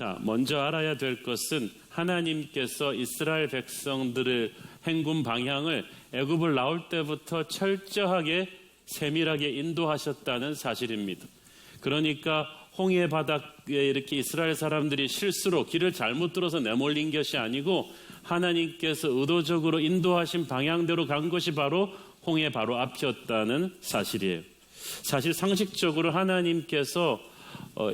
자, 먼저 알아야 될 것은 하나님께서 이스라엘 백성들의 행군 방향을 애굽을 나올 때부터 철저하게 세밀하게 인도하셨다는 사실입니다. 그러니까 홍해 바닥에 이렇게 이스라엘 사람들이 실수로 길을 잘못 들어서 내몰린 것이 아니고 하나님께서 의도적으로 인도하신 방향대로 간 것이 바로 홍해 바로 앞이었다는 사실이에요. 사실 상식적으로 하나님께서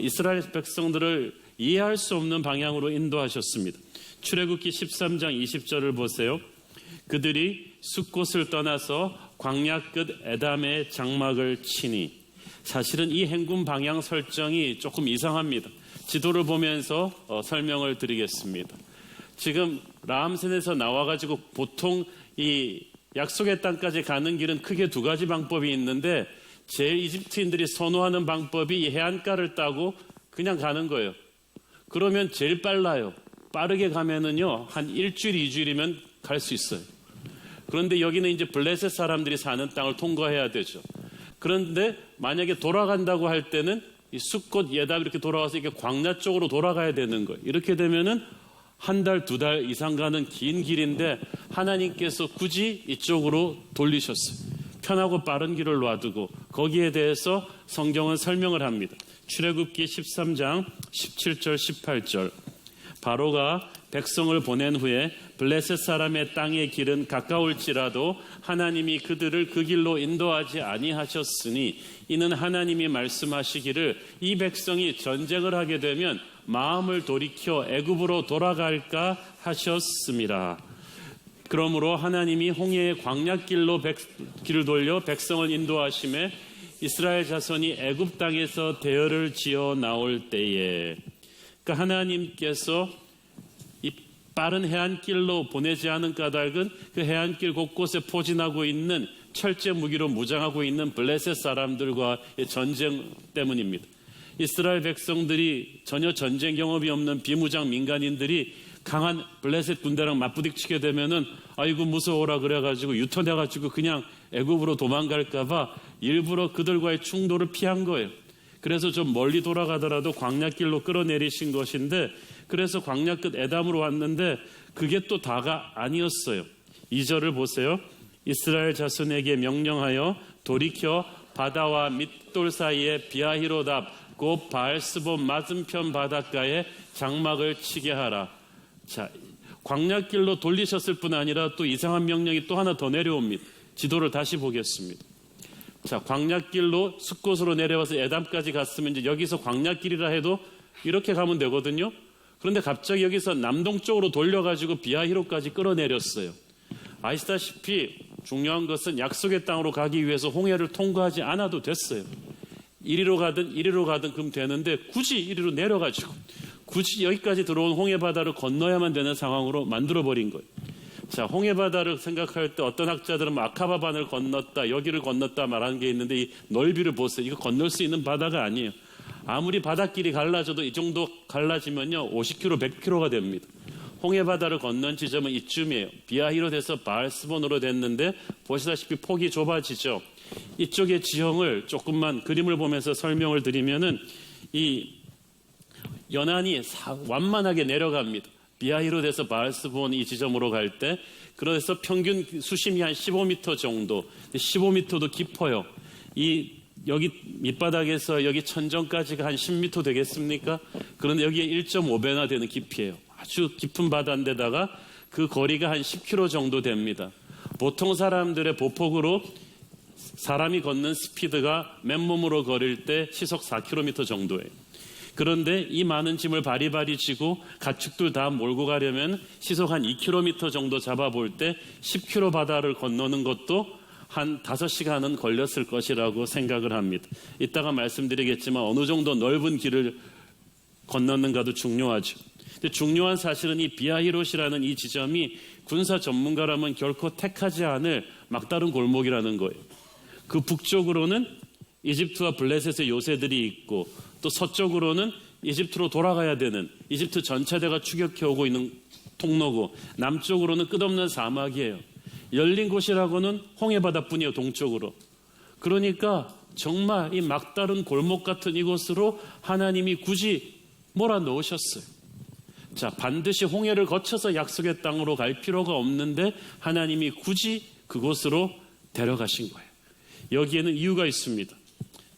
이스라엘 백성들을 이해할 수 없는 방향으로 인도하셨습니다. 출애굽기 13장 20절을 보세요. 그들이 숫곳을 떠나서 광야 끝 에담의 장막을 치니. 사실은 이 행군 방향 설정이 조금 이상합니다. 지도를 보면서 설명을 드리겠습니다. 지금 라암센에서 나와가지고 보통 이 약속의 땅까지 가는 길은 크게 두 가지 방법이 있는데 제일 이집트인들이 선호하는 방법이 이 해안가를 따고 그냥 가는 거예요. 그러면 제일 빨라요. 빠르게 가면은요, 한 일주일, 2주일이면 갈 수 있어요. 그런데 여기는 이제 블레셋 사람들이 사는 땅을 통과해야 되죠. 그런데 만약에 돌아간다고 할 때는 이 숫곳 예답 이렇게 돌아와서 이렇게 광야 쪽으로 돌아가야 되는 거예요. 이렇게 되면은 한 달, 두 달 이상 가는 긴 길인데 하나님께서 굳이 이쪽으로 돌리셨어요. 편하고 빠른 길을 놔두고 거기에 대해서 성경은 설명을 합니다. 출애굽기 13장 17절 18절 바로가 백성을 보낸 후에 블레셋 사람의 땅의 길은 가까울지라도 하나님이 그들을 그 길로 인도하지 아니하셨으니 이는 하나님이 말씀하시기를 이 백성이 전쟁을 하게 되면 마음을 돌이켜 애굽으로 돌아갈까 하셨습니다. 그러므로 하나님이 홍해의 광야길로 길을 돌려 백성을 인도하심에 이스라엘 자손이 애굽 땅에서 대열을 지어 나올 때에 그러니까 하나님께서 이 빠른 해안길로 보내지 않은 까닭은 그 해안길 곳곳에 포진하고 있는 철제 무기로 무장하고 있는 블레셋 사람들과의 전쟁 때문입니다. 이스라엘 백성들이 전혀 전쟁 경험이 없는 비무장 민간인들이 강한 블레셋 군대랑 맞부딪히게 되면은 아이고 무서워라 그래가지고 유턴해가지고 그냥 애굽으로 도망갈까봐 일부러 그들과의 충돌을 피한 거예요. 그래서 좀 멀리 돌아가더라도 광야길로 끌어내리신 것인데 그래서 광야 끝 에담으로 왔는데 그게 또 다가 아니었어요. 2절을 보세요. 이스라엘 자손에게 명령하여 돌이켜 바다와 밑돌 사이에 비아히로답 곧 바알스본 맞은편 바닷가에 장막을 치게 하라. 자, 광야길로 돌리셨을 뿐 아니라 또 이상한 명령이 또 하나 더 내려옵니다. 지도를 다시 보겠습니다. 자, 광야길로 숫곳으로 내려와서 에담까지 갔으면 이제 여기서 광야길이라 해도 이렇게 가면 되거든요. 그런데 갑자기 여기서 남동쪽으로 돌려가지고 비아히로까지 끌어내렸어요. 아시다시피 중요한 것은 약속의 땅으로 가기 위해서 홍해를 통과하지 않아도 됐어요. 이리로 가든 그럼 되는데 굳이 이리로 내려가지고 굳이 여기까지 들어온 홍해바다를 건너야만 되는 상황으로 만들어버린 거예요. 자, 홍해바다를 생각할 때 어떤 학자들은 아카바반을 건넜다, 여기를 건넜다 말하는 게 있는데 이 넓이를 보세요. 이거 건널 수 있는 바다가 아니에요. 아무리 바닷길이 갈라져도 이 정도 갈라지면요 50km, 100km가 됩니다. 홍해바다를 건넌 지점은 이쯤이에요. 비아히로 돼서 바알스본으로 됐는데 보시다시피 폭이 좁아지죠. 이쪽의 지형을 조금만 그림을 보면서 설명을 드리면은 이 연안이 완만하게 내려갑니다. 비아히로 돼서 바알스본 이 지점으로 갈 때 그래서 평균 수심이 한 15m 정도 15m도 깊어요. 여기 밑바닥에서 여기 천정까지가 한 10m 되겠습니까? 그런데 여기에 1.5배나 되는 깊이에요. 아주 깊은 바다인데다가 그 거리가 한 10km 정도 됩니다. 보통 사람들의 보폭으로 사람이 걷는 스피드가 맨몸으로 걸을 때 시속 4km 정도예요. 그런데 이 많은 짐을 바리바리 지고 가축들 다 몰고 가려면 시속 한 2km 정도 잡아볼 때 10km 바다를 건너는 것도 한 5시간은 걸렸을 것이라고 생각을 합니다. 이따가 말씀드리겠지만 어느 정도 넓은 길을 건너는가도 중요하죠. 근데 중요한 사실은 이 비아히롯이라는 이 지점이 군사 전문가라면 결코 택하지 않을 막다른 골목이라는 거예요. 그 북쪽으로는 이집트와 블레셋의 요새들이 있고 또 서쪽으로는 이집트로 돌아가야 되는 이집트 전체대가 추격해오고 있는 통로고 남쪽으로는 끝없는 사막이에요. 열린 곳이라고는 홍해바다뿐이에요. 동쪽으로. 그러니까 정말 이 막다른 골목 같은 이곳으로 하나님이 굳이 몰아넣으셨어요. 자, 반드시 홍해를 거쳐서 약속의 땅으로 갈 필요가 없는데 하나님이 굳이 그곳으로 데려가신 거예요. 여기에는 이유가 있습니다.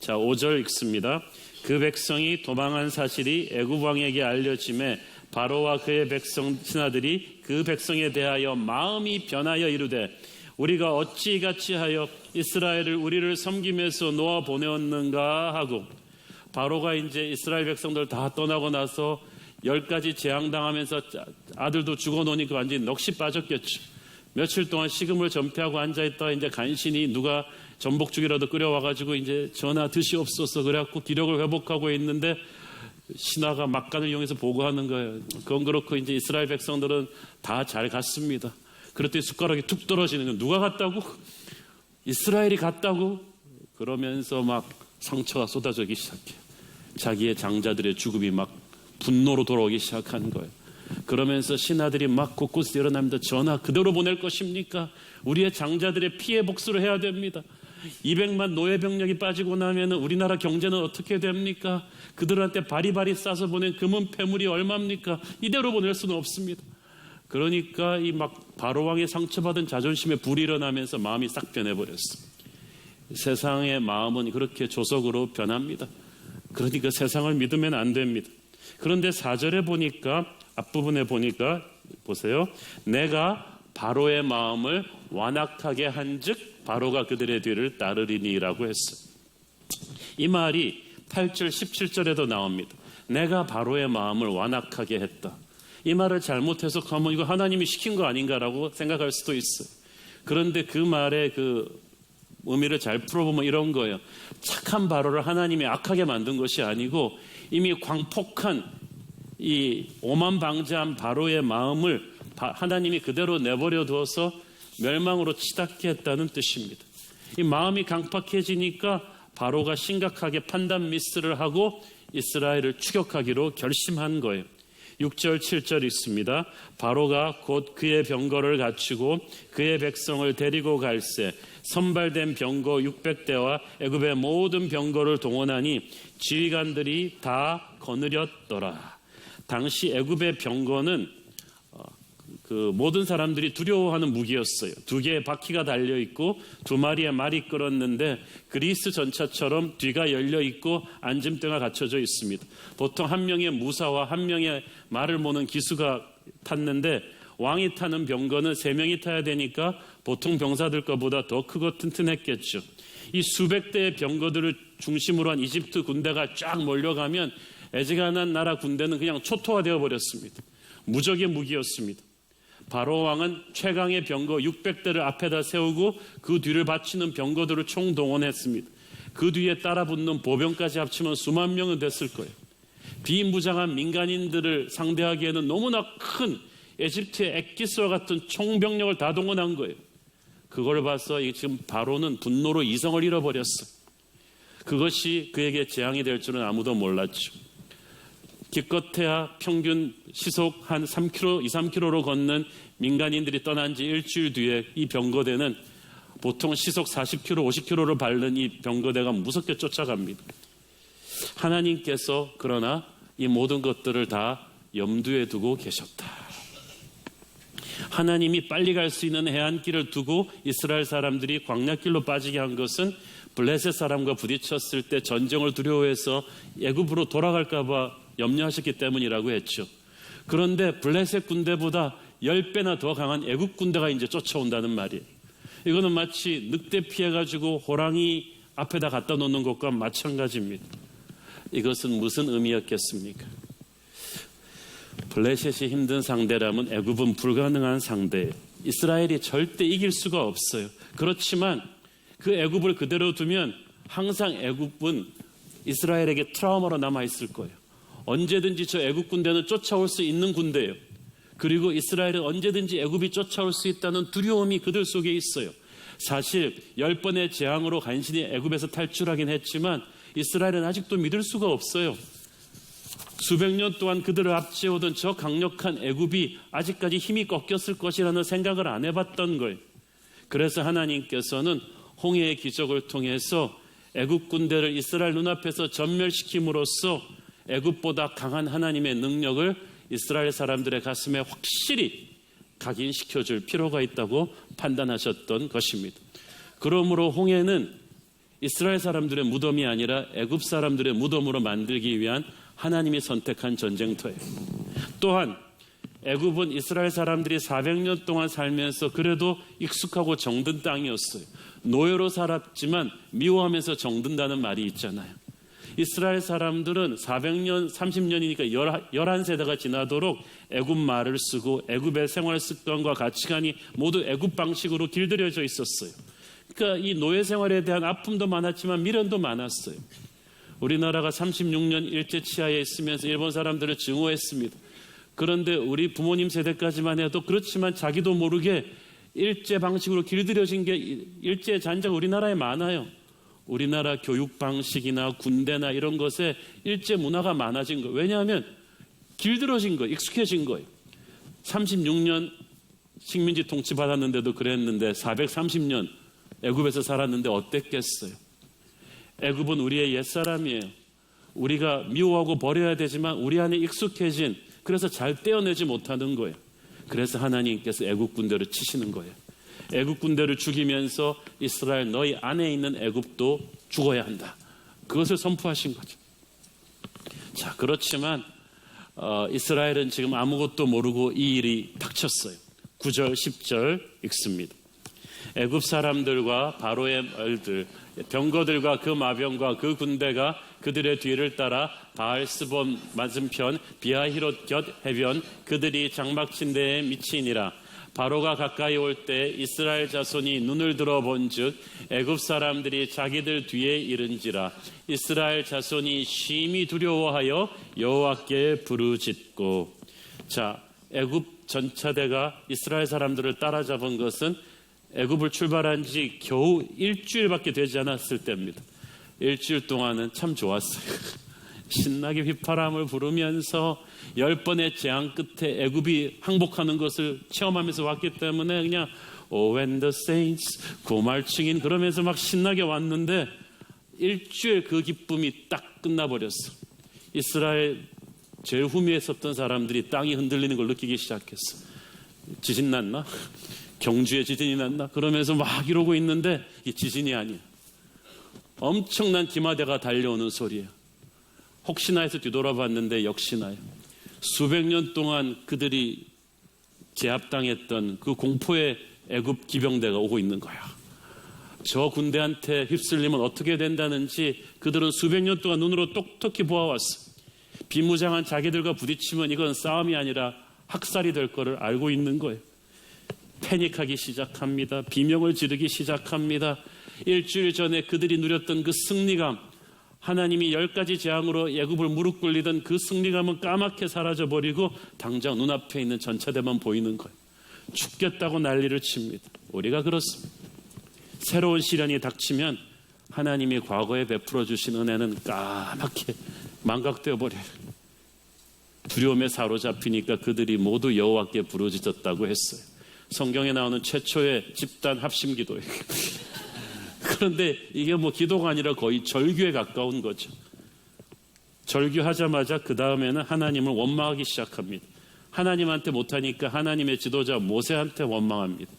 자, 5절 읽습니다. 그 백성이 도망한 사실이 애굽 왕에게 알려짐에 바로와 그의 백성 신하들이 그 백성에 대하여 마음이 변하여 이르되 우리가 어찌 같이 하여 이스라엘을 우리를 섬김에서 놓아 보내었는가 하고, 바로가 이제 이스라엘 백성들 다 떠나고 나서 10가지 재앙당하면서 아들도 죽어놓으니까 완전히 넋이 빠졌겠죠. 며칠 동안 식음을 전폐하고 앉아있다가 이제 간신히 누가 전복죽이라도 끓여와가지고 이제 전하 드시옵소서 그래갖고 기력을 회복하고 있는데 신하가 막간을 이용해서 보고하는 거예요. 그건 그렇고 이제 이스라엘 백성들은 다 잘 갔습니다. 그랬더니 숟가락이 툭 떨어지는 거예요. 누가 갔다고? 이스라엘이 갔다고? 그러면서 막 상처가 쏟아지기 시작해요. 자기의 장자들의 죽음이 막 분노로 돌아오기 시작한 거예요. 그러면서 신하들이 막 곳곳에 일어납니다. 전하, 그대로 보낼 것입니까? 우리의 장자들의 피해 복수를 해야 됩니다. 200만 노예병력이 빠지고 나면 우리나라 경제는 어떻게 됩니까? 그들한테 바리바리 싸서 보낸 금은 패물이 얼마입니까? 이대로 보낼 수는 없습니다. 그러니까 이 막 바로왕의 상처받은 자존심에 불이 일어나면서 마음이 싹 변해버렸어. 세상의 마음은 그렇게 조석으로 변합니다. 그러니까 세상을 믿으면 안 됩니다. 그런데 4절에 보니까, 앞부분에 보니까 보세요. 내가 바로의 마음을 완악하게 한즉 바로가 그들의 뒤를 따르리니라고 했어요. 이 말이 8절 17절에도 나옵니다. 내가 바로의 마음을 완악하게 했다. 이 말을 잘못 해석하면 이거 하나님이 시킨 거 아닌가라고 생각할 수도 있어요. 그런데 그 말의 그 의미를 잘 풀어보면 이런 거예요. 착한 바로를 하나님이 악하게 만든 것이 아니고 이미 광폭한 이 오만방자한 바로의 마음을 하나님이 그대로 내버려 두어서 멸망으로 치닫게 했다는 뜻입니다. 이 마음이 강팍해지니까 바로가 심각하게 판단 미스를 하고 이스라엘을 추격하기로 결심한 거예요. 6절 7절 있습니다. 바로가 곧 그의 병거를 갖추고 그의 백성을 데리고 갈새 선발된 병거 600대와 애굽의 모든 병거를 동원하니 지휘관들이 다 거느렸더라. 당시 애굽의 병거는 그 모든 사람들이 두려워하는 무기였어요. 2개의 바퀴가 달려있고 2마리의 말이 끌었는데 그리스 전차처럼 뒤가 열려있고 안짐대가 갖춰져 있습니다. 보통 한 명의 무사와 한 명의 말을 모는 기수가 탔는데 왕이 타는 병거는 3명이 타야 되니까 보통 병사들 것보다 더 크고 튼튼했겠죠. 이 수백 대의 병거들을 중심으로 한 이집트 군대가 쫙 몰려가면 애지간한 나라 군대는 그냥 초토화되어 버렸습니다. 무적의 무기였습니다. 바로 왕은 최강의 병거 600대를 앞에다 세우고 그 뒤를 받치는 병거들을 총동원했습니다. 그 뒤에 따라붙는 보병까지 합치면 수만 명은 됐을 거예요. 비무장한 민간인들을 상대하기에는 너무나 큰 에집트의 엑기스와 같은 총병력을 다 동원한 거예요. 그걸 봐서 지금 바로는 분노로 이성을 잃어버렸어. 그것이 그에게 재앙이 될 줄은 아무도 몰랐죠. 기껏해야 평균 시속 한 3km, 2, 3km로 걷는 민간인들이 떠난 지 일주일 뒤에 이 병거대는 보통 시속 40km, 50km를 밟는 이 병거대가 무섭게 쫓아갑니다. 하나님께서 그러나 이 모든 것들을 다 염두에 두고 계셨다. 하나님이 빨리 갈 수 있는 해안길을 두고 이스라엘 사람들이 광야길로 빠지게 한 것은 블레셋 사람과 부딪혔을 때 전쟁을 두려워해서 애굽으로 돌아갈까 봐 염려하셨기 때문이라고 했죠. 그런데 블레셋 군대보다 10배나 더 강한 애굽 군대가 이제 쫓아온다는 말이에요. 이거는 마치 늑대 피해가지고 호랑이 앞에다 갖다 놓는 것과 마찬가지입니다. 이것은 무슨 의미였겠습니까? 블레셋이 힘든 상대라면 애굽은 불가능한 상대예요. 이스라엘이 절대 이길 수가 없어요. 그렇지만 그 애굽을 그대로 두면 항상 애굽은 이스라엘에게 트라우마로 남아있을 거예요. 언제든지 저 애굽 군대는 쫓아올 수 있는 군대예요. 그리고 이스라엘은 언제든지 애굽이 쫓아올 수 있다는 두려움이 그들 속에 있어요. 사실 10번의 재앙으로 간신히 애굽에서 탈출하긴 했지만 이스라엘은 아직도 믿을 수가 없어요. 수백 년 동안 그들을 앞지어오던 저 강력한 애굽이 아직까지 힘이 꺾였을 것이라는 생각을 안 해봤던 거예요. 그래서 하나님께서는 홍해의 기적을 통해서 애굽 군대를 이스라엘 눈앞에서 전멸시킴으로써 애굽보다 강한 하나님의 능력을 이스라엘 사람들의 가슴에 확실히 각인시켜줄 필요가 있다고 판단하셨던 것입니다. 그러므로 홍해는 이스라엘 사람들의 무덤이 아니라 애굽 사람들의 무덤으로 만들기 위한 하나님이 선택한 전쟁터예요. 또한 애굽은 이스라엘 사람들이 400년 동안 살면서 그래도 익숙하고 정든 땅이었어요. 노예로 살았지만 미워하면서 정든다는 말이 있잖아요. 이스라엘 사람들은 400년, 30년이니까 11세대가 지나도록 애굽 말을 쓰고 애굽의 생활 습관과 가치관이 모두 애굽 방식으로 길들여져 있었어요. 그러니까 이 노예 생활에 대한 아픔도 많았지만 미련도 많았어요. 우리나라가 36년 일제 치하에 있으면서 일본 사람들을 증오했습니다. 그런데 우리 부모님 세대까지만 해도 그렇지만 자기도 모르게 일제 방식으로 길들여진 게 일제의 잔재가 우리나라에 많아요. 우리나라 교육 방식이나 군대나 이런 것에 일제 문화가 많아진 거예요. 왜냐하면 길들여진 거예요. 익숙해진 거예요. 36년 식민지 통치 받았는데도 그랬는데 430년 애굽에서 살았는데 어땠겠어요? 애굽은 우리의 옛사람이에요. 우리가 미워하고 버려야 되지만 우리 안에 익숙해진, 그래서 잘 떼어내지 못하는 거예요. 그래서 하나님께서 애굽 군대를 치시는 거예요. 애굽 군대를 죽이면서 이스라엘 너희 안에 있는 애굽도 죽어야 한다. 그것을 선포하신 거죠. 자, 그렇지만 이스라엘은 지금 아무것도 모르고 이 일이 닥쳤어요. 9절, 10절 읽습니다. 애굽 사람들과 바로의 말들, 병거들과 그 마병과 그 군대가 그들의 뒤를 따라 바알스본 맞은편 비하히롯 곁 해변 그들이 장막친 데에 미치니라. 바로가 가까이 올 때 이스라엘 자손이 눈을 들어 본즉 애굽 사람들이 자기들 뒤에 이른지라. 이스라엘 자손이 심히 두려워하여 여호와께 부르짖고. 자, 애굽 전차대가 이스라엘 사람들을 따라잡은 것은 애굽을 출발한 지 겨우 일주일밖에 되지 않았을 때입니다. 일주일 동안은 참 좋았어요. 신나게 휘파람을 부르면서 10번의 재앙 끝에 애굽이 항복하는 것을 체험하면서 왔기 때문에 그냥 Oh when the saints 고말층인 그러면서 막 신나게 왔는데 일주일 그 기쁨이 딱 끝나버렸어. 이스라엘 제일 후미에 섰던 사람들이 땅이 흔들리는 걸 느끼기 시작했어. 지진 났나? 경주에 지진이 났나? 그러면서 막 이러고 있는데 이 지진이 아니야. 엄청난 기마대가 달려오는 소리예요. 혹시나 해서 뒤돌아봤는데 역시나요. 수백 년 동안 그들이 제압당했던 그 공포의 애굽 기병대가 오고 있는 거야. 저 군대한테 휩쓸리면 어떻게 된다는지 그들은 수백 년 동안 눈으로 똑똑히 보아왔어. 비무장한 자기들과 부딪히면 이건 싸움이 아니라 학살이 될 거를 알고 있는 거예요. 패닉하기 시작합니다. 비명을 지르기 시작합니다. 일주일 전에 그들이 누렸던 그 승리감, 하나님이 10가지 재앙으로 애굽을 무릎 꿇리던 그 승리감은 까맣게 사라져버리고 당장 눈앞에 있는 전차대만 보이는 거예요. 죽겠다고 난리를 칩니다. 우리가 그렇습니다. 새로운 시련이 닥치면 하나님이 과거에 베풀어 주신 은혜는 까맣게 망각되어 버려요. 두려움에 사로잡히니까 그들이 모두 여호와께 부르짖었다고 했어요. 성경에 나오는 최초의 집단 합심 기도예요. 그런데 이게 뭐 기도가 아니라 거의 절규에 가까운 거죠. 절규하자마자 그 다음에는 하나님을 원망하기 시작합니다. 하나님한테 못하니까 하나님의 지도자 모세한테 원망합니다.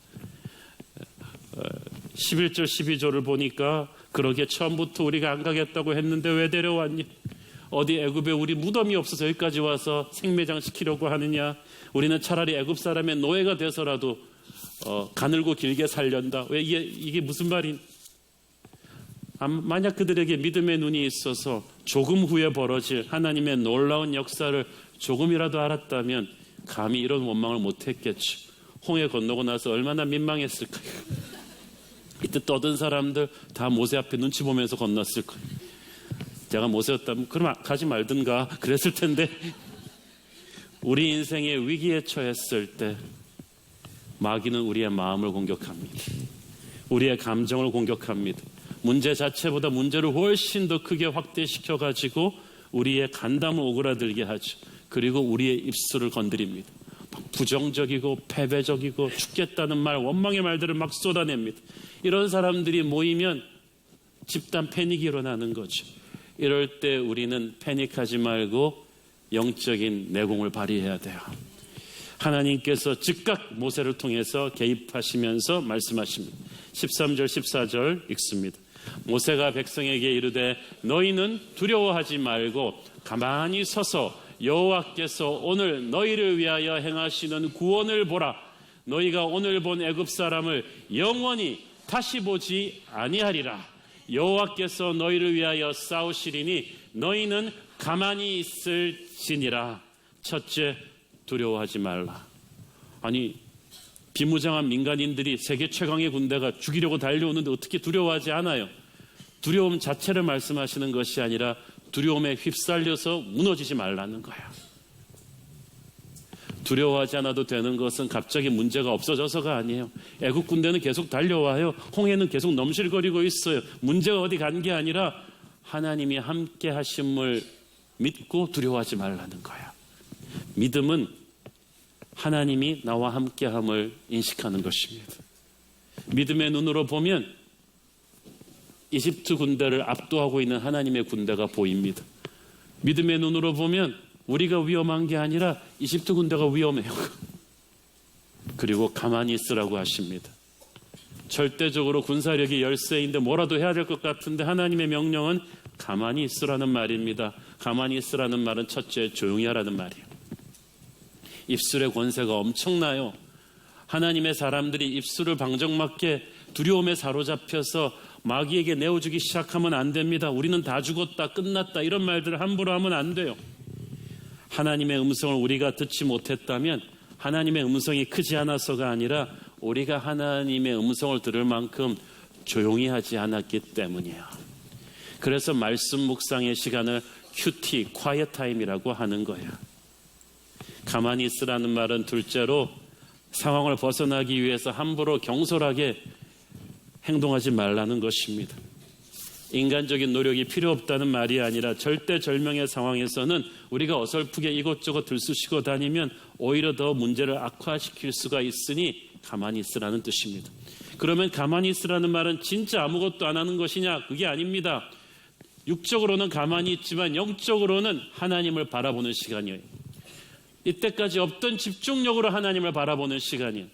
11절 12절을 보니까 그러게 처음부터 우리가 안 가겠다고 했는데 왜 데려왔니? 어디 애굽에 우리 무덤이 없어서 여기까지 와서 생매장시키려고 하느냐? 우리는 차라리 애굽 사람의 노예가 돼서라도 가늘고 길게 살련다. 왜 이게 무슨 말인? 만약 그들에게 믿음의 눈이 있어서 조금 후에 벌어질 하나님의 놀라운 역사를 조금이라도 알았다면 감히 이런 원망을 못했겠죠. 홍해 건너고 나서 얼마나 민망했을까요? 이때 떠든 사람들 다 모세 앞에 눈치 보면서 건넜을 거예요. 제가 모세였다면 그럼 가지 말든가 그랬을 텐데 우리 인생의 위기에 처했을 때 마귀는 우리의 마음을 공격합니다. 우리의 감정을 공격합니다. 문제 자체보다 문제를 훨씬 더 크게 확대시켜가지고 우리의 간담을 오그라들게 하죠. 그리고 우리의 입술을 건드립니다. 부정적이고 패배적이고 죽겠다는 말, 원망의 말들을 막 쏟아냅니다. 이런 사람들이 모이면 집단 패닉이 일어나는 거죠. 이럴 때 우리는 패닉하지 말고 영적인 내공을 발휘해야 돼요. 하나님께서 즉각 모세를 통해서 개입하시면서 말씀하십니다. 13절 14절 읽습니다. 모세가 백성에게 이르되 너희는 두려워하지 말고 가만히 서서 여호와께서 오늘 너희를 위하여 행하시는 구원을 보라. 너희가 오늘 본 애굽 사람을 영원히 다시 보지 아니하리라. 여호와께서 너희를 위하여 싸우시리니 너희는 가만히 있을지니라. 첫째, 두려워하지 말라. 아니, 비무장한 민간인들이 세계 최강의 군대가 죽이려고 달려오는데 어떻게 두려워하지 않아요? 두려움 자체를 말씀하시는 것이 아니라 두려움에 휩쓸려서 무너지지 말라는 거야. 두려워하지 않아도 되는 것은 갑자기 문제가 없어져서가 아니에요. 애국 군대는 계속 달려와요. 홍해는 계속 넘실거리고 있어요. 문제가 어디 간 게 아니라 하나님이 함께 하심을 믿고 두려워하지 말라는 거야. 믿음은 하나님이 나와 함께함을 인식하는 것입니다. 믿음의 눈으로 보면 이집트 군대를 압도하고 있는 하나님의 군대가 보입니다. 믿음의 눈으로 보면 우리가 위험한 게 아니라 이집트 군대가 위험해요. 그리고 가만히 있으라고 하십니다. 절대적으로 군사력이 열세인데 뭐라도 해야 될 것 같은데 하나님의 명령은 가만히 있으라는 말입니다. 가만히 있으라는 말은 첫째, 조용히 하라는 말이에요. 입술의 권세가 엄청나요. 하나님의 사람들이 입술을 방정맞게 두려움에 사로잡혀서 마귀에게 내어주기 시작하면 안 됩니다. 우리는 다 죽었다, 끝났다 이런 말들을 함부로 하면 안 돼요. 하나님의 음성을 우리가 듣지 못했다면 하나님의 음성이 크지 않아서가 아니라 우리가 하나님의 음성을 들을 만큼 조용히 하지 않았기 때문이에요. 그래서 말씀 묵상의 시간을 큐티, quiet time이라고 하는 거예요. 가만히 있으라는 말은 둘째로 상황을 벗어나기 위해서 함부로 경솔하게 행동하지 말라는 것입니다. 인간적인 노력이 필요 없다는 말이 아니라 절대절명의 상황에서는 우리가 어설프게 이것저것 들쑤시고 다니면 오히려 더 문제를 악화시킬 수가 있으니 가만히 있으라는 뜻입니다. 그러면 가만히 있으라는 말은 진짜 아무것도 안 하는 것이냐? 그게 아닙니다. 육적으로는 가만히 있지만 영적으로는 하나님을 바라보는 시간이에요. 이때까지 없던 집중력으로 하나님을 바라보는 시간이에요.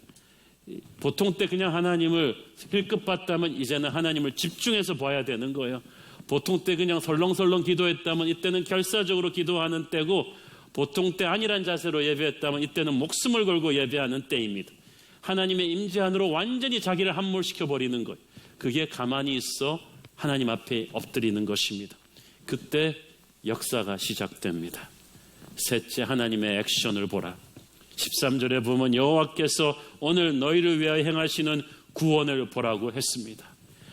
보통 때 그냥 하나님을 힐끗 봤다면 이제는 하나님을 집중해서 봐야 되는 거예요. 보통 때 그냥 설렁설렁 기도했다면 이때는 결사적으로 기도하는 때고, 보통 때 아니란 자세로 예배했다면 이때는 목숨을 걸고 예배하는 때입니다. 하나님의 임재 안으로 완전히 자기를 함몰시켜버리는 거예요. 그게 가만히 있어 하나님 앞에 엎드리는 것입니다. 그때 역사가 시작됩니다. 셋째, 하나님의 액션을 보라. 13절에 보면 여호와께서 오늘 너희를 위하여 행하시는 구원을 보라고 했습니다.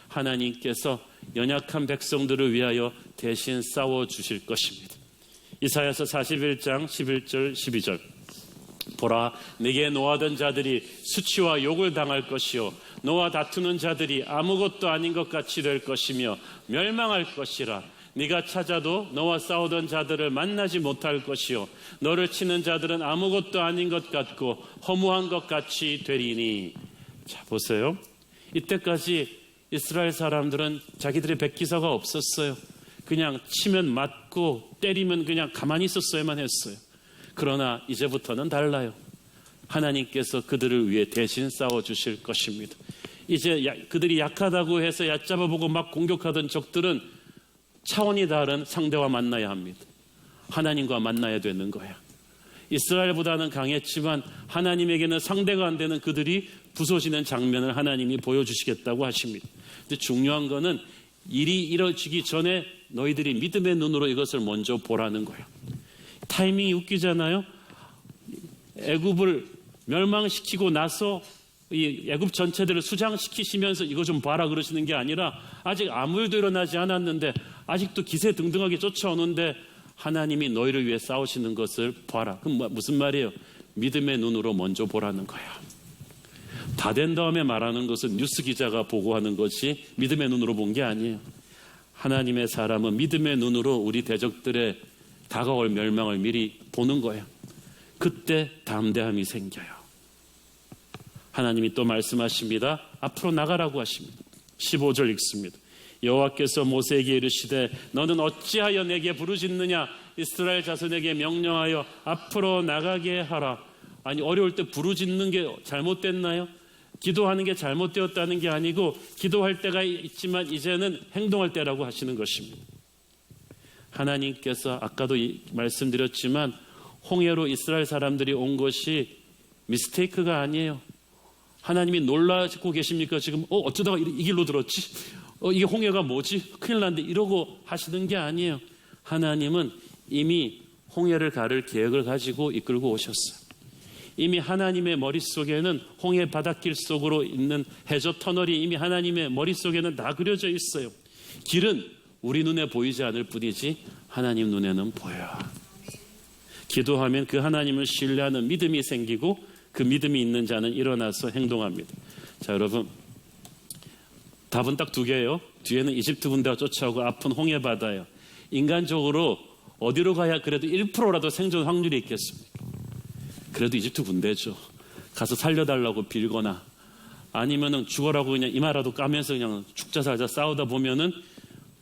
하나님께서 연약한 백성들을 위하여 대신 싸워주실 것입니다. 이사야서 41장 11절 12절 보라, 내게 노하던 자들이 수치와 욕을 당할 것이요 너와 다투는 자들이 아무것도 아닌 것 같이 될 것이며 멸망할 것이라. 네가 찾아도 너와 싸우던 자들을 만나지 못할 것이요 너를 치는 자들은 아무것도 아닌 것 같고 허무한 것 같이 되리니. 자, 보세요. 이때까지 이스라엘 사람들은 자기들의 백기사가 없었어요. 그냥 치면 맞고 때리면 그냥 가만히 있었어야만 했어요. 그러나 이제부터는 달라요. 하나님께서 그들을 위해 대신 싸워주실 것입니다. 이제 그들이 약하다고 해서 얕잡아보고 막 공격하던 적들은 차원이 다른 상대와 만나야 합니다. 하나님과 만나야 되는 거야. 이스라엘보다는 강했지만 하나님에게는 상대가 안 되는 그들이 부서지는 장면을 하나님이 보여주시겠다고 하십니다. 근데 중요한 거는 일이 이루어지기 전에 너희들이 믿음의 눈으로 이것을 먼저 보라는 거예요. 타이밍이 웃기잖아요. 애굽을 멸망시키고 나서 이 애굽 전체들을 수장시키시면서 이거 좀 봐라 그러시는 게 아니라 아직 아무 일도 일어나지 않았는데 아직도 기세등등하게 쫓아오는데 하나님이 너희를 위해 싸우시는 것을 봐라. 그럼 무슨 말이에요? 믿음의 눈으로 먼저 보라는 거야. 다 된 다음에 말하는 것은 뉴스 기자가 보고하는 것이 믿음의 눈으로 본 게 아니에요. 하나님의 사람은 믿음의 눈으로 우리 대적들의 다가올 멸망을 미리 보는 거예요. 그때 담대함이 생겨요. 하나님이 또 말씀하십니다. 앞으로 나가라고 하십니다. 15절 읽습니다. 여호와께서 모세에게 이르시되 너는 어찌하여 내게 부르짖느냐? 이스라엘 자손에게 명령하여 앞으로 나가게 하라. 아니, 어려울 때 부르짖는 게 잘못됐나요? 기도하는 게 잘못되었다는 게 아니고 기도할 때가 있지만 이제는 행동할 때라고 하시는 것입니다. 하나님께서 아까도 말씀드렸지만 홍해로 이스라엘 사람들이 온 것이 미스테이크가 아니에요. 하나님이 놀라고 계십니까? 지금 어쩌다가 이 길로 들었지? 이게 홍해가 뭐지? 큰일 났는데 이러고 하시는 게 아니에요. 하나님은 이미 홍해를 가를 계획을 가지고 이끌고 오셨어요. 이미 하나님의 머릿속에는 홍해 바닷길 속으로 있는 해저 터널이 이미 하나님의 머릿속에는 다 그려져 있어요. 길은 우리 눈에 보이지 않을 뿐이지 하나님 눈에는 보여요. 기도하면 그 하나님을 신뢰하는 믿음이 생기고 그 믿음이 있는 자는 일어나서 행동합니다. 자, 여러분, 답은 딱 두 개예요. 뒤에는 이집트 군대가 쫓아오고 앞은 홍해 바다예요. 인간적으로 어디로 가야 그래도 1%라도 생존 확률이 있겠습니까? 그래도 이집트 군대죠. 가서 살려달라고 빌거나 아니면은 죽어라고 그냥 이마라도 까면서 그냥 죽자 살자 싸우다 보면은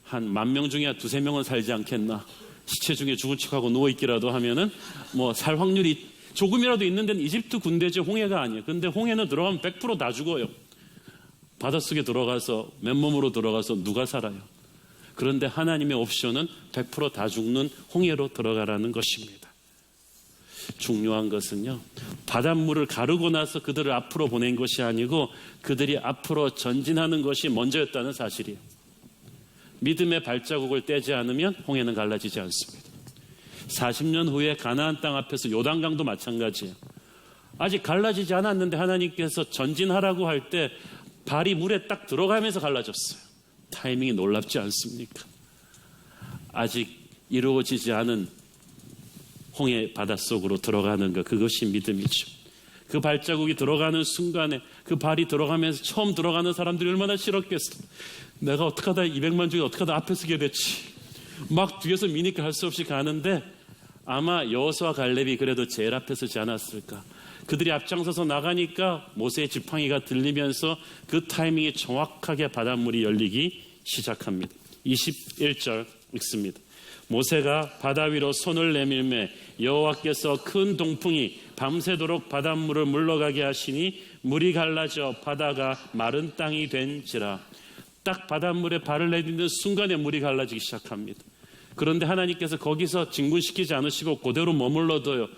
한 10,000명 중에 2-3명은 살지 않겠나. 시체 중에 죽은 척하고 누워있기라도 하면은 뭐 살 확률이 조금이라도 있는 데는 이집트 군대지 홍해가 아니에요. 근데 홍해는 들어가면 100% 다 죽어요. 바닷속에 들어가서 맨몸으로 들어가서 누가 살아요? 그런데 하나님의 옵션은 100% 다 죽는 홍해로 들어가라는 것입니다. 중요한 것은요, 바닷물을 가르고 나서 그들을 앞으로 보낸 것이 아니고 그들이 앞으로 전진하는 것이 먼저였다는 사실이에요. 믿음의 발자국을 떼지 않으면 홍해는 갈라지지 않습니다. 40년 후에 가나안 땅 앞에서 요단강도 마찬가지예요. 아직 갈라지지 않았는데 하나님께서 전진하라고 할 때 발이 물에 딱 들어가면서 갈라졌어요. 타이밍이 놀랍지 않습니까? 아직 이루어지지 않은 홍해 바닷속으로 들어가는 것, 그것이 믿음이죠. 그 발자국이 들어가는 순간에 그 발이 들어가면서 처음 들어가는 사람들이 얼마나 싫었겠어. 내가 어떻게 하다 200만 중에 어떻게 하다 앞에 서게 됐지. 막 뒤에서 미니까 할 수 없이 가는데 아마 여호수아 갈렙이 그래도 제일 앞에 서지 않았을까. 그들이 앞장서서 나가니까 모세의 지팡이가 들리면서 그 타이밍에 정확하게 바닷물이 열리기 시작합니다. 21절 읽습니다. 모세가 바다 위로 손을 내밀매 여호와께서 큰 동풍이 밤새도록 바닷물을 물러가게 하시니 물이 갈라져 바다가 마른 땅이 된지라. 딱 바닷물에 발을 내딛는 순간에 물이 갈라지기 시작합니다. 그런데 하나님께서 거기서 진군시키지 않으시고 그대로 머물러둬요.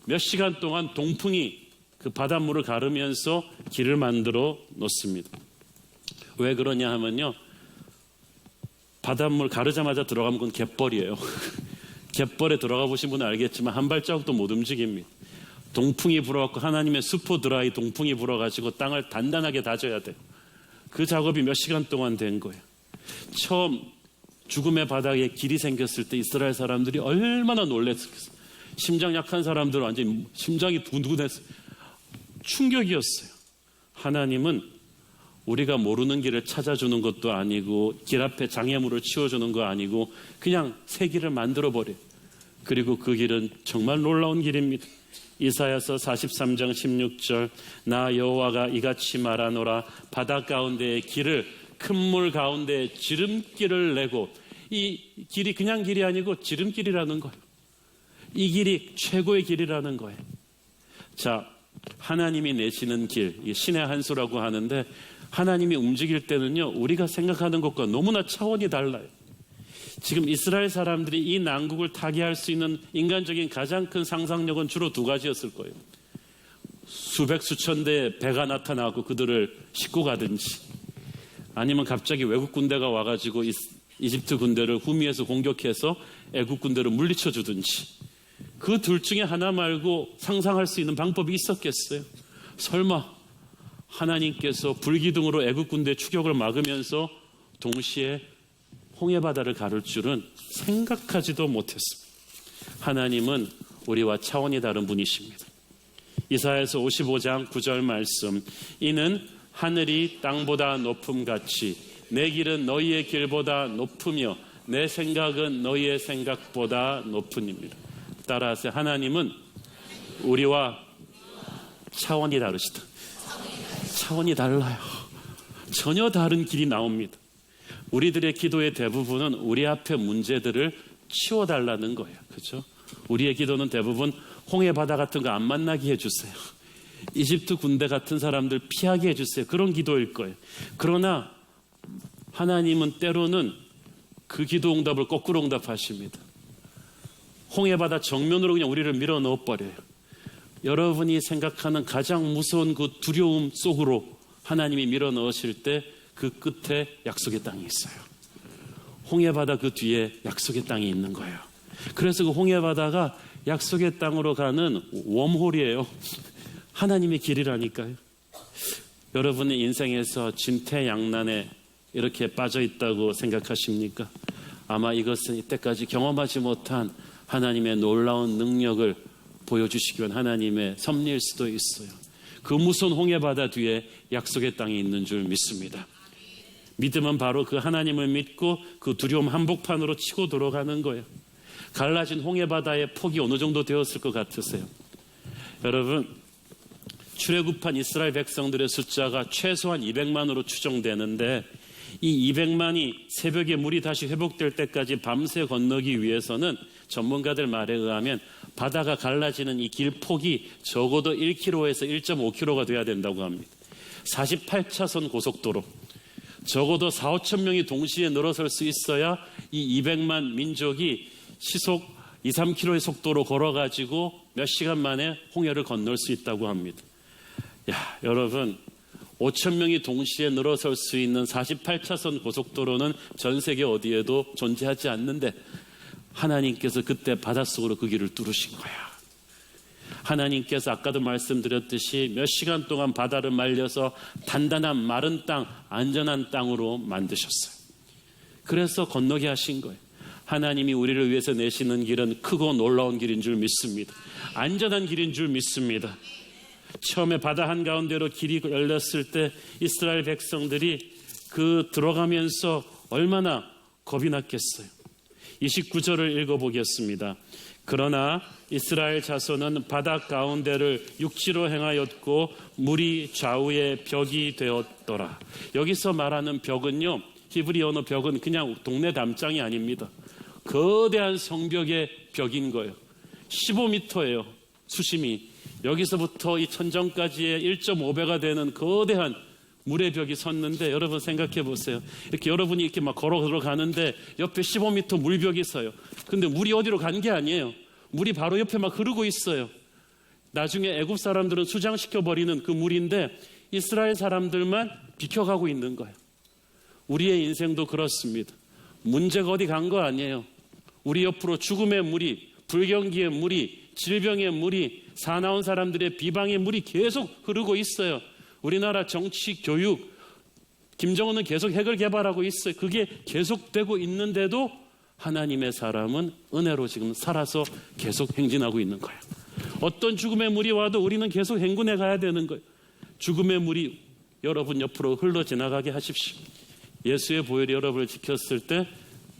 몇 시간 동안 동풍이 그 바닷물을 가르면서 길을 만들어 놓습니다. 왜 그러냐 하면요, 바닷물 가르자마자 들어가면 그건 갯벌이에요. 갯벌에 들어가 보신 분은 알겠지만 한 발자국도 못 움직입니다. 동풍이 불어갖고 하나님의 수포 드라이 동풍이 불어가지고 땅을 단단하게 다져야 돼요. 그 작업이 몇 시간 동안 된 거예요. 처음 죽음의 바닥에 길이 생겼을 때 이스라엘 사람들이 얼마나 놀랐겠어요. 심장 약한 사람들은 완전히 심장이 두근두근했어요. 충격이었어요. 하나님은 우리가 모르는 길을 찾아주는 것도 아니고 길 앞에 장애물을 치워주는 거 아니고 그냥 새 길을 만들어버려요. 그리고 그 길은 정말 놀라운 길입니다. 이사야서 43장 16절 나 여호와가 이같이 말하노라 바다 가운데의 길을 큰 물 가운데 지름길을 내고. 이 길이 그냥 길이 아니고 지름길이라는 거예요. 이 길이 최고의 길이라는 거예요. 자, 하나님이 내시는 길, 신의 한 수라고 하는데 하나님이 움직일 때는요, 우리가 생각하는 것과 너무나 차원이 달라요. 지금 이스라엘 사람들이 이 난국을 타개할 수 있는 인간적인 가장 큰 상상력은 주로 두 가지였을 거예요. 수백 수천 대의 배가 나타나고 그들을 싣고 가든지, 아니면 갑자기 외국 군대가 와가지고 이집트 군대를 후미에서 공격해서 애국 군대를 물리쳐 주든지, 그 둘 중에 하나 말고 상상할 수 있는 방법이 있었겠어요? 설마 하나님께서 불기둥으로 애국 군대 추격을 막으면서 동시에 홍해바다를 가를 줄은 생각하지도 못했습니다. 하나님은 우리와 차원이 다른 분이십니다. 이사야서 55장 9절 말씀, 이는 하늘이 땅보다 높음같이 내 길은 너희의 길보다 높으며 내 생각은 너희의 생각보다 높으니라. 따라하세요. 하나님은 우리와 차원이 다르시다. 차원이 달라요. 전혀 다른 길이 나옵니다. 우리들의 기도의 대부분은 우리 앞에 문제들을 치워달라는 거예요. 그렇죠? 우리의 기도는 대부분 홍해 바다 같은 거 안 만나게 해주세요. 이집트 군대 같은 사람들 피하게 해주세요. 그런 기도일 거예요. 그러나 하나님은 때로는 그 기도 응답을 거꾸로 응답하십니다. 홍해 바다 정면으로 그냥 우리를 밀어 넣어버려요. 여러분이 생각하는 가장 무서운 그 두려움 속으로 하나님이 밀어 넣으실 때 그 끝에 약속의 땅이 있어요. 홍해 바다 그 뒤에 약속의 땅이 있는 거예요. 그래서 그 홍해 바다가 약속의 땅으로 가는 웜홀이에요. 하나님의 길이라니까요. 여러분의 인생에서 진퇴양난에 이렇게 빠져 있다고 생각하십니까? 아마 이것은 이때까지 경험하지 못한 하나님의 놀라운 능력을 보여주시기 위한 하나님의 섭리일 수도 있어요. 그 무서운 홍해 바다 뒤에 약속의 땅이 있는 줄 믿습니다. 믿음은 바로 그 하나님을 믿고 그 두려움 한복판으로 치고 들어가는 거예요. 갈라진 홍해 바다의 폭이 어느 정도 되었을 것 같으세요? 여러분, 출애굽한 이스라엘 백성들의 숫자가 최소한 200만으로 추정되는데 이 200만이 새벽에 물이 다시 회복될 때까지 밤새 건너기 위해서는 전문가들 말에 의하면 바다가 갈라지는 이 길 폭이 적어도 1km에서 1.5km가 돼야 된다고 합니다. 48차선 고속도로, 적어도 4, 5천 명이 동시에 늘어설 수 있어야 이 200만 민족이 시속 2, 3km의 속도로 걸어가지고 몇 시간 만에 홍해를 건널 수 있다고 합니다. 야, 여러분, 5천 명이 동시에 늘어설 수 있는 48차선 고속도로는 전 세계 어디에도 존재하지 않는데 하나님께서 그때 바닷속으로 그 길을 뚫으신 거야. 하나님께서 아까도 말씀드렸듯이 몇 시간 동안 바다를 말려서 단단한 마른 땅, 안전한 땅으로 만드셨어요. 그래서 건너게 하신 거예요. 하나님이 우리를 위해서 내시는 길은 크고 놀라운 길인 줄 믿습니다. 안전한 길인 줄 믿습니다. 처음에 바다 한가운데로 길이 열렸을 때 이스라엘 백성들이 그 들어가면서 얼마나 겁이 났겠어요. 29절을 읽어보겠습니다. 그러나 이스라엘 자손은 바다 가운데를 육지로 행하였고 물이 좌우에 벽이 되었더라. 여기서 말하는 벽은요, 히브리 언어 벽은 그냥 동네 담장이 아닙니다. 거대한 성벽의 벽인 거예요. 15m예요. 수심이. 여기서부터 이 천정까지의 1.5배가 되는 거대한 물의 벽이 섰는데 여러분 생각해 보세요. 이렇게 여러분이 이렇게 막 걸어 들어가는데 옆에 15m 물벽이 있어요. 근데 물이 어디로 간 게 아니에요. 물이 바로 옆에 막 흐르고 있어요. 나중에 애굽 사람들은 수장시켜 버리는 그 물인데 이스라엘 사람들만 비켜가고 있는 거예요. 우리의 인생도 그렇습니다. 문제가 어디 간 거 아니에요. 우리 옆으로 죽음의 물이, 불경기의 물이, 질병의 물이, 사나운 사람들의 비방의 물이 계속 흐르고 있어요. 우리나라 정치, 교육, 김정은은 계속 핵을 개발하고 있어요. 그게 계속되고 있는데도 하나님의 사람은 은혜로 지금 살아서 계속 행진하고 있는 거예요. 어떤 죽음의 물이 와도 우리는 계속 행군해 가야 되는 거예요. 죽음의 물이 여러분 옆으로 흘러 지나가게 하십시오. 예수의 보혈이 여러분을 지켰을 때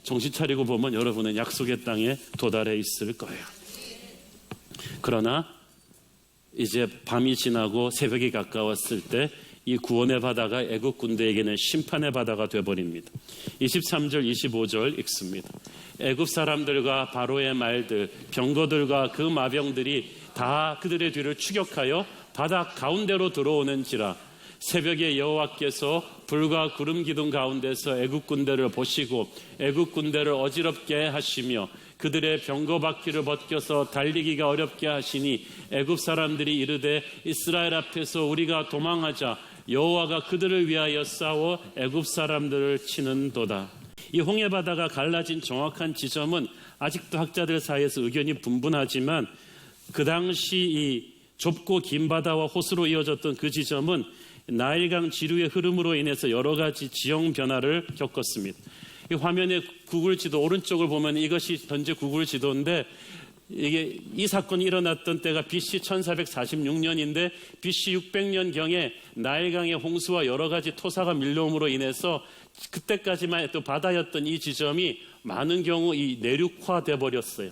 정신 차리고 보면 여러분은 약속의 땅에 도달해 있을 거예요. 그러나 이제 밤이 지나고 새벽이 가까웠을 때 이 구원의 바다가 애국 군대에게는 심판의 바다가 되어버립니다. 23절 25절 읽습니다. 애국 사람들과 바로의 말들, 병거들과 그 마병들이 다 그들의 뒤를 추격하여 바다 가운데로 들어오는지라. 새벽에 여호와께서 불과 구름 기둥 가운데서 애국 군대를 보시고 애국 군대를 어지럽게 하시며 그들의 병거 바퀴를 벗겨서 달리기가 어렵게 하시니 애굽 사람들이 이르되 이스라엘 앞에서 우리가 도망하자. 여호와가 그들을 위하여 싸워 애굽 사람들을 치는도다. 이 홍해 바다가 갈라진 정확한 지점은 아직도 학자들 사이에서 의견이 분분하지만 그 당시 이 좁고 긴 바다와 호수로 이어졌던 그 지점은 나일강 지류의 흐름으로 인해서 여러 가지 지형 변화를 겪었습니다. 이 화면에 구글 지도 오른쪽을 보면 이것이 현재 구글 지도인데 이게 이 사건이 일어났던 때가 BC 1446년인데 BC 600년경에 나일강의 홍수와 여러 가지 토사가 밀려옴으로 인해서 그때까지만 해도 바다였던 이 지점이 많은 경우 이 내륙화돼 버렸어요.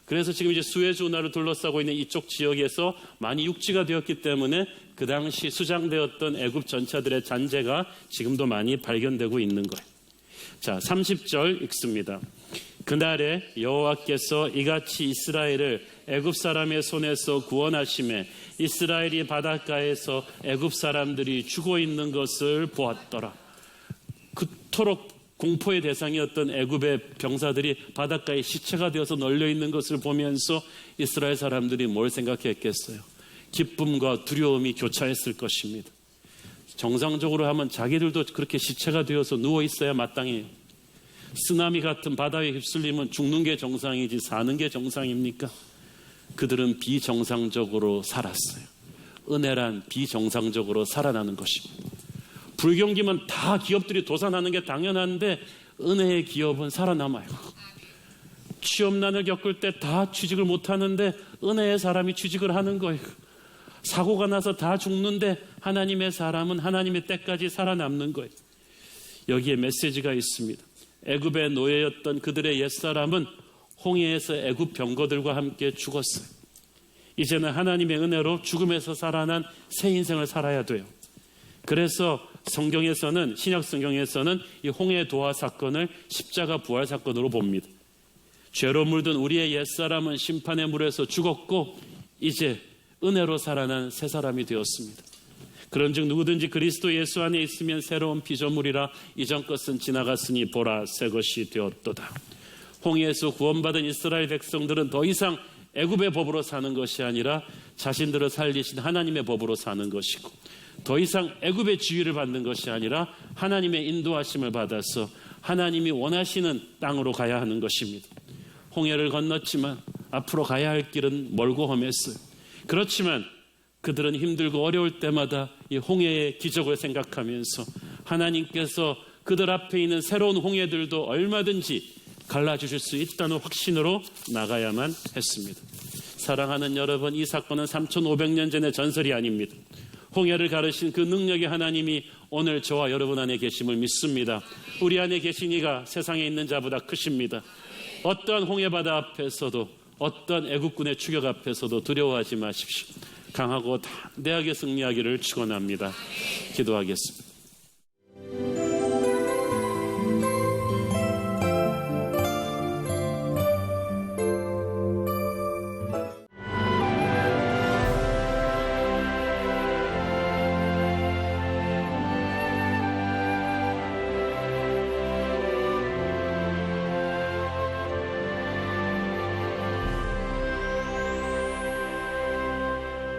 그래서 지금 이제 수에즈 운하를 둘러싸고 있는 이쪽 지역에서 많이 육지가 되었기 때문에 그 당시 수장되었던 애굽 전차들의 잔재가 지금도 많이 발견되고 있는 거예요. 자, 30절 읽습니다. 그날에 여호와께서 이같이 이스라엘을 애굽 사람의 손에서 구원하심에 이스라엘이 바닷가에서 애굽 사람들이 죽어 있는 것을 보았더라. 그토록 공포의 대상이었던 애굽의 병사들이 바닷가에 시체가 되어서 널려 있는 것을 보면서 이스라엘 사람들이 뭘 생각했겠어요? 기쁨과 두려움이 교차했을 것입니다. 정상적으로 하면 자기들도 그렇게 시체가 되어서 누워 있어야 마땅해요. 쓰나미 같은 바다에 휩쓸리면 죽는 게 정상이지 사는 게 정상입니까? 그들은 비정상적으로 살았어요. 은혜란 비정상적으로 살아나는 것입니다. 불경기면 다 기업들이 도산하는 게 당연한데 은혜의 기업은 살아남아요. 취업난을 겪을 때 다 취직을 못하는데 은혜의 사람이 취직을 하는 거예요. 사고가 나서 다 죽는데 하나님의 사람은 하나님의 때까지 살아남는 거예요. 여기에 메시지가 있습니다. 애굽의 노예였던 그들의 옛사람은 홍해에서 애굽 병거들과 함께 죽었어요. 이제는 하나님의 은혜로 죽음에서 살아난 새 인생을 살아야 돼요. 그래서 성경에서는, 신약 성경에서는 이 홍해 도화 사건을 십자가 부활 사건으로 봅니다. 죄로 물든 우리의 옛사람은 심판의 물에서 죽었고 이제 은혜로 살아난 새 사람이 되었습니다. 그런즉 누구든지 그리스도 예수 안에 있으면 새로운 피조물이라 이전 것은 지나갔으니 보라 새 것이 되었도다. 홍해에서 구원받은 이스라엘 백성들은 더 이상 애굽의 법으로 사는 것이 아니라 자신들을 살리신 하나님의 법으로 사는 것이고, 더 이상 애굽의 지위를 받는 것이 아니라 하나님의 인도하심을 받아서 하나님이 원하시는 땅으로 가야 하는 것입니다. 홍해를 건넜지만 앞으로 가야 할 길은 멀고 험했어요. 그렇지만 그들은 힘들고 어려울 때마다 이 홍해의 기적을 생각하면서 하나님께서 그들 앞에 있는 새로운 홍해들도 얼마든지 갈라주실 수 있다는 확신으로 나가야만 했습니다. 사랑하는 여러분, 이 사건은 3500년 전의 전설이 아닙니다. 홍해를 가르신 그 능력의 하나님이 오늘 저와 여러분 안에 계심을 믿습니다. 우리 안에 계신 이가 세상에 있는 자보다 크십니다. 어떠한 홍해바다 앞에서도, 어떠한 애국군의 추격 앞에서도 두려워하지 마십시오. 강하고 담대하게 승리하기를 축원합니다. 기도하겠습니다.